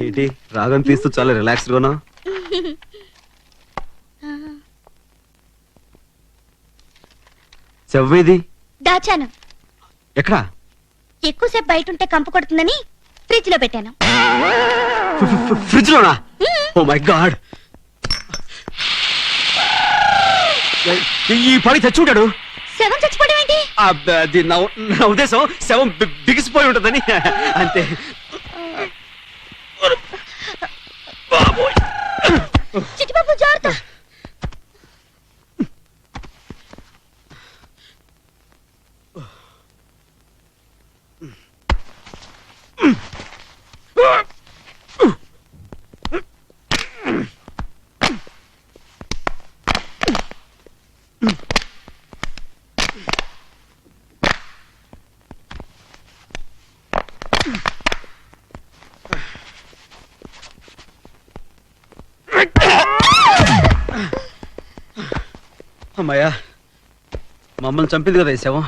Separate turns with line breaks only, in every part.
ఏంటి రాగం తీస్తూ చాలా రిలాక్స్డ్ గానా? చెవ్వేది
దాచాను.
ఎక్కడా?
ఎక్కువసేపు బయట ఉంటే కంపు కొడుతుందని ఫ్రిడ్జ్ లో పెట్టాను.
ఫ్రిడ్జ్ లోనా? ఓ మై గాడ్, ఈ పని తెచ్చుంటాడు.
శవం చచ్చిపోవడం ఏంటి?
అది నా ఉద్దేశం, శవం బిగిసిపోయి ఉంటుందని అంతే.
చిట్టిబాబు జాగ్రత్త.
అమ్మాయ్యా, మమ్మల్ని చంపింది కదా ఈ శవం.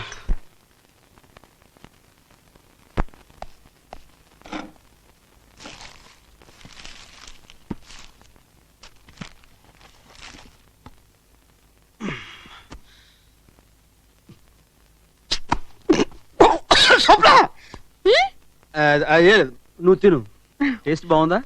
నువ్వు తిను, టేస్ట్ బాగుందా?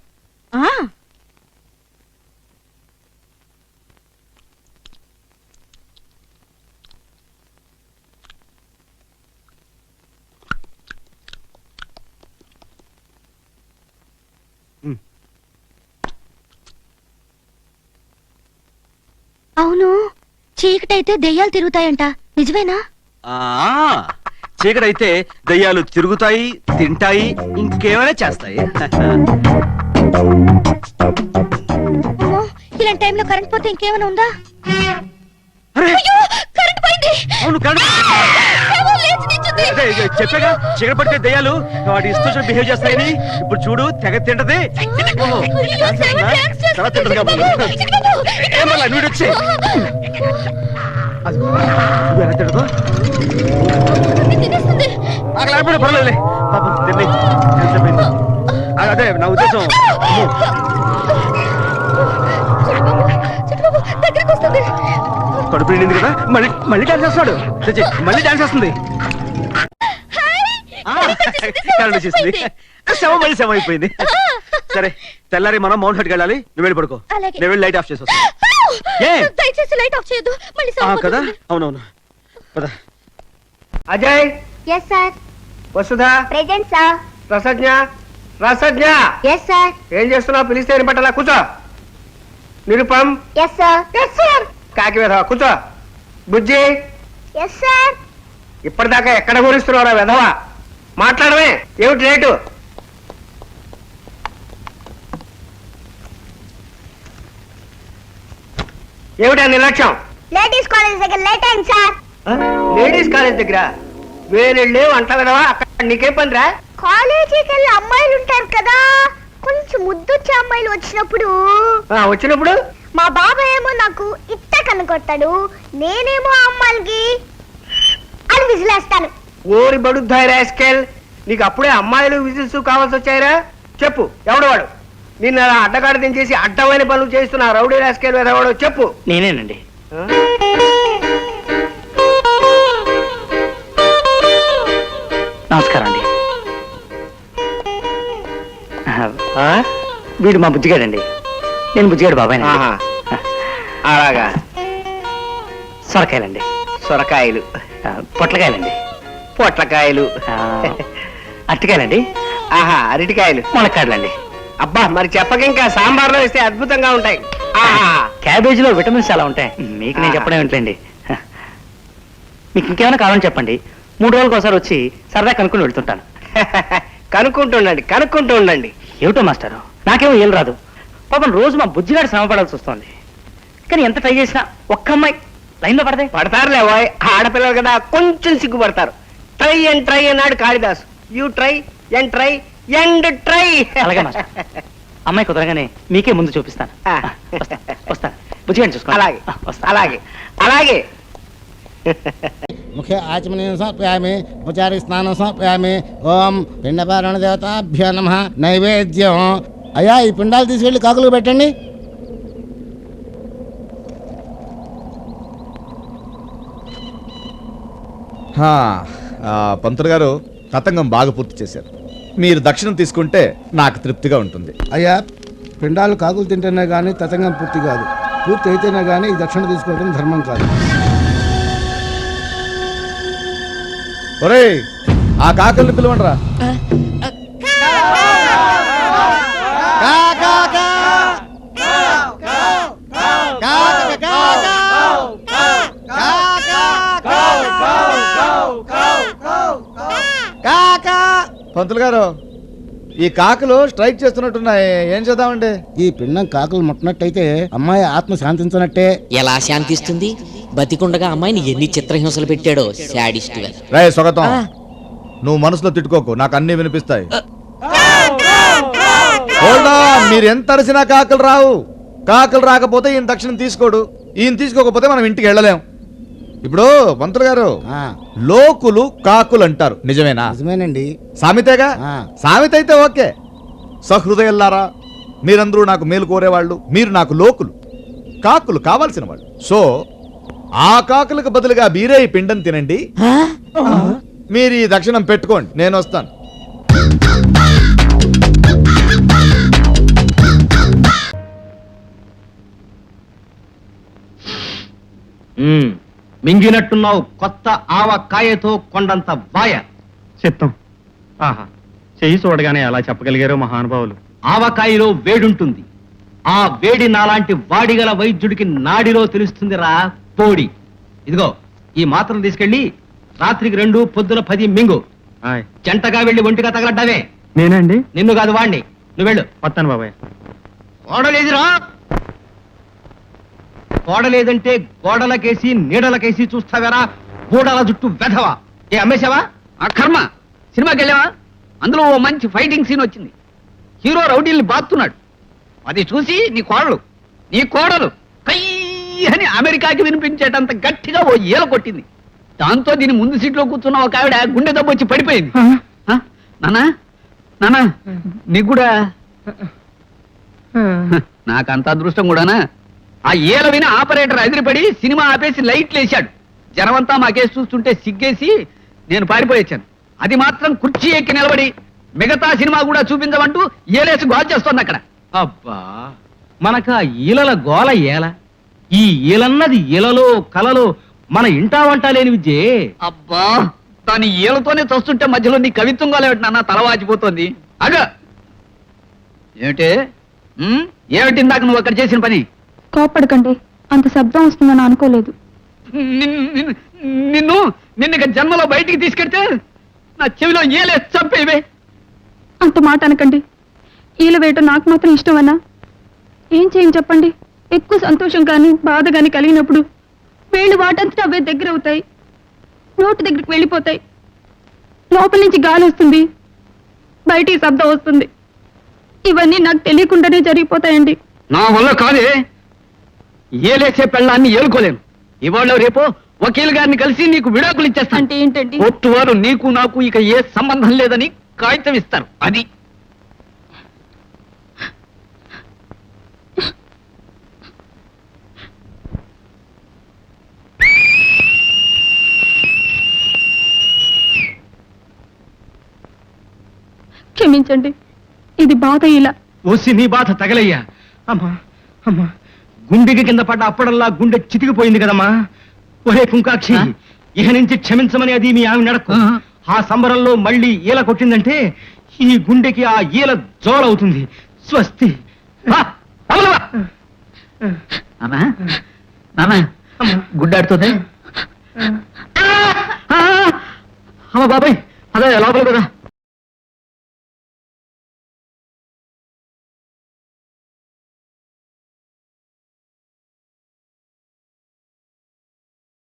అవును, చీకటైతే దెయ్యాలు తిరుగుతాయంట, నిజమేనా?
చీకటైతే దయ్యాలు తిరుగుతాయి, తింటాయి, ఇంకేమైనా చేస్తాయి.
అమ్మో, ఇలాంటి టైంలో కరెంట్ పోతే ఇంకేమైనా ఉందా? కరెంట్ పోయింది.
అవును, చెప్పాగా చీకటి పడితే దయ్యాలు వాటి ఇష్టం బిహేవ్ చేస్తాయని. ఇప్పుడు చూడు, తెగ తింటది. ఏమన్నా నువ్వు వచ్చి ఎలా తింటదో నాకు లేకపోతే పర్లేదులే. పాపం తిండి ఎంతపోయింది. అదే నా ఉద్దేశం. కడుపు నిండింది కదా, మళ్ళీ డాన్స్ చేస్తాడు. మళ్ళీ డాన్స్ చేస్తుంది. శవం మళ్ళీ శవం అయిపోయింది. సరే, తెల్లారి మనం మౌంట్ హట్కి వెళ్ళాలి. నువ్వు వెళ్ళి పడుకో, నేను వెళ్ళి లైట్ ఆఫ్ చేసి వస్తా. కదా, అవునవును.
Ajay.
yes sir.
Vasudha.
present sir.
రసజ్ఞ. రసజ్ఞ.
yes sir.
ఏం చేస్తున్నావు? పిలిస్తే ఏం పట్టాలా? కూర్చో. Nirupam.
yes sir.
yes sir. కాకి వెధవా, కూర్చో. బుజ్జి.
yes sir.
ఇప్పటిదాకా ఎక్కడ గురిస్తున్నావురా వెధవా? మాట్లాడమే. ఏమిటి రేటు? ఏమిటా నిర్లక్ష్యం?
లేడీస్ కాలేజ్ దగ్గర లేట్ అయింది సార్.
లేడీస్ కాలేజ్ దగ్గర వేరెళ్ళే వంట వెధవా, అక్కడ నీకే పనిరా?
కాలేజీకి వెళ్ళి అమ్మాయిలు ఉంటారు కదా, కొంచెం ముద్దొచ్చే అమ్మాయిలు వచ్చినప్పుడు
వచ్చినప్పుడు
మా బాబాయ్ ఏమో నాకు ఇట్ట కనుకొట్టాడు, నేనేమో ఆ అమ్మాయిలకి అని విజిలేస్తాను.
ఓరి బడుద్దాయి రాస్కెల్, నీకు అప్పుడే అమ్మాయిలు విజిల్స్ కావాల్సి వచ్చాయిరా? చెప్పు, ఎవడు వాడు? నిన్న అడ్డగాడి దించేసి అడ్డమైన పనులు చేస్తున్న రౌడీ రాస్కెల్ ఎవడో చెప్పు.
నేనేనండి. నమస్కారం అండి. వీడు మా బుజ్జిగాడండి. నేను బుజ్జిగాడు బాబాయ్.
అలాగా.
సొరకాయలండి.
సొరకాయలు.
పొట్లకాయలండి.
పొట్లకాయలు.
అరటికాయలండి.
ఆహా, అరటికాయలు.
మునక్కాయలండి.
అబ్బా, మరి చెప్పక ఇంకా సాంబార్లో వేస్తే అద్భుతంగా ఉంటాయి.
క్యాబేజీలో విటమిన్స్ చాలా ఉంటాయి. మీకు నేను చెప్పడం ఏంటండి. మీకు ఇంకేమైనా కావాలని చెప్పండి, 3 రోజులకు ఒకసారి వచ్చి సరదా కనుక్కొని వెళ్తుంటాను.
కనుక్కుంటూ ఉండండి.
ఏమిటో మాస్టారు, నాకేమో ఏం రాదు. పాపం రోజు మా బుజ్జిగాడు శ్రమ పడాల్సి వస్తుంది. కానీ ఎంత ట్రై చేసినా ఒక్క అమ్మాయి లైన్లో
పడతారులే. ఆడపిల్లలు కదా, కొంచెం సిగ్గుపడతారు. ట్రై అన్నాడు Kalidasu. You try and try and try.
అలాగే మాస్టర్, అమ్మాయి కుదరగానే మీకే ముందు చూపిస్తాను. వస్తాను, బుజ్జిగాడిని చూసుకో.
అలాగే అలాగే అలాగే.
मुखे आचमनीं समर्पयामि, उपचारिक स्नानं समर्पयामि। ओम पिंडपारण देवताभ्यो नमः। नैवेद्यं అయ్యా ఈ పిండాలు తీసుకెళ్లి కాకులు పెట్టండి.
పంతులు గారు తతంగం బాగా పూర్తి చేశారు. మీరు దక్షిణం తీసుకుంటే నాకు తృప్తిగా ఉంటుంది.
అయ్యా పిండాలు కాకులు తింటేనే కానీ తతంగం పూర్తి కాదు. పూర్తి అయితేనే కానీ ఈ దక్షిణ తీసుకోవడం ధర్మం కాదు.
ఒరేయ్ ఆ కాకుల్ని పిలవండిరా. పంతులు గారు ఈ కాకులు స్ట్రైక్ చేస్తున్నట్టున్నాయి, ఏం చేద్దామండి?
ఈ పిండం కాకులు ముట్టినట్టయితే అమ్మాయి ఆత్మ శాంతించినట్టే.
ఎలా శాంతిస్తుంది? బతికుండగా అమ్మాయిని ఎన్ని చిత్రహింసలు పెట్టాడో శాడిస్ట్.
రే స్వాగతం, నువ్వు మనసులో తిట్టుకోకు, నాకు అన్ని వినిపిస్తాయి. మీరు ఎంత అరిసినా కాకులు రావు. కాకులు రాకపోతే ఈయన దక్షిణం తీసుకోడు, ఈయన తీసుకోకపోతే మనం ఇంటికి వెళ్ళలేం. ఇప్పుడు పంతులు గారు లోకులు కాకులు అంటారు, నిజమేనా?
నిజమేనండి.
సామెతేగా? సామెత అయితే ఓకే. సహృదయల్లారా, మీరందరూ నాకు మేలు కోరేవాళ్ళు, మీరు నాకు లోకులు, కాకులు కావాల్సిన వాళ్ళు. సో ఆ కాకులకు బదులుగా మీరే ఈ పిండం తినండి, మీరు ఈ దక్షిణం పెట్టుకోండి, నేను వస్తాను.
మింగినట్టున్నావు కొత్త ఆవకాయతో కొండంత వాయ.
చిత్తం. ఆహా, చెయ్యి చూడగానే అలా చెప్పగలిగారు మహానుభావులు.
ఆవకాయలో వేడుంటుంది, ఆ వేడి నాలాంటి వాడిగల వైద్యుడికి నాడిలో తెలుస్తుందిరా పోడి. ఇదిగో ఈ మాత్రలు తీసుకెళ్ళి రాత్రికి 2, పొద్దున 10 మింగు. జంటగా వెళ్ళి ఒంటిగా తగలడ్డావే.
నేనండి?
నిన్ను కాదు వాణ్ణి, నువ్వు వెళ్ళు.
వస్తాను బాబాయ్.
ఓడలేదురా, గోడలేదంటే గోడలకేసి నీడలకేసి చూస్తావేరా గోడల జుట్టు వెధవా. ఏ అమ్మేశావా? ఆ కర్మ. సినిమాకి వెళ్ళావా? అందులో ఓ మంచి ఫైటింగ్ సీన్ వచ్చింది, హీరో రౌడీల్ని బాస్తున్నాడు. అది చూసి నీ కోడలు కయ్యి అని అమెరికాకి వినిపించేటంత గట్టిగా ఓ ఈల కొట్టింది. దాంతో దీని ముందు సీట్లో కూర్చున్న ఒక ఆవిడ గుండె దెబ్బ వచ్చి పడిపోయింది. నానా నానా నీకు కూడా నాకంత అదృష్టం కూడానా? ఆ ఏల విని ఆపరేటర్ ఎదిరిపడి సినిమా ఆపేసి లైట్లు వేశాడు. జనమంతా మా కేసు చూస్తుంటే సిగ్గేసి నేను పారిపోయొచ్చాను. అది మాత్రం కుర్చీ ఎక్కి నిలబడి మిగతా సినిమా కూడా చూపించమంటూ ఏలేసి గోల్ చేస్తోంది అక్కడ. అబ్బా, మనకు ఆ ఈలల గోల ఏల. ఈ ఈలన్నది ఈలలో కలలో మన ఇంటా వంట లేని విద్యే. అబ్బా, దాని ఈలతోనే చూస్తుంటే మధ్యలో నీ కవిత్వం గోలేమిటి నాన్న, తలవాచిపోతోంది. అగ ఏమిటే ఏమిటి ఇందాక నువ్వు అక్కడ చేసిన పని?
కోపడకండి, అంత శబ్దం వస్తుందని అనుకోలేదు.
నిన్ను జన్మలో బయటికి తీసుకెడితే నా చెవిలో ఏలే చంపేవే.
అంత మాట అనకండి. ఈల వేయటం నాకు మాత్రం ఇష్టమన్నా? ఏం చేయని చెప్పండి. ఎక్కువ సంతోషం కానీ బాధ కానీ కలిగినప్పుడు వేళ్ళు వాటంతటా అవే దగ్గర అవుతాయి, నోటి దగ్గరికి వెళ్ళిపోతాయి. లోపల నుంచి గాలి వస్తుంది, బయటికి శబ్దం వస్తుంది. ఇవన్నీ నాకు తెలియకుండానే జరిగిపోతాయండి.
నా వల్ల కాదే, ఏలేసే పెళ్ళాన్ని ఏలుకోలేను. ఇవాళ రేపో వకీల్ గారిని కలిసి నీకు విడాకులు ఇచ్చేస్తాను.
అంటే ఏంటండి?
కోర్టు వారు నీకు నాకు ఇక ఏ సంబంధం లేదని కాగితం ఇస్తారు. అది
క్షమించండి, ఇది బాధ. ఇలా
ఓసి నీ బాధ తగలయ్యా. అమ్మా అమ్మా, గుండెకి కింద పడ్డ అప్పడల్లా గుండె చితికిపోయింది కదమ్మా. ఒరే కుంకాక్షి, ఇహ నుంచి క్షమించమని అది మీ ఆమె నడకు. ఆ సంబరంలో మళ్ళీ ఈల కొట్టిందంటే ఈ గుండెకి ఆ ఈల జోలవుతుంది. స్వస్తి. గుడ్డాడుతుంది. అమ్మ బాబాయ్,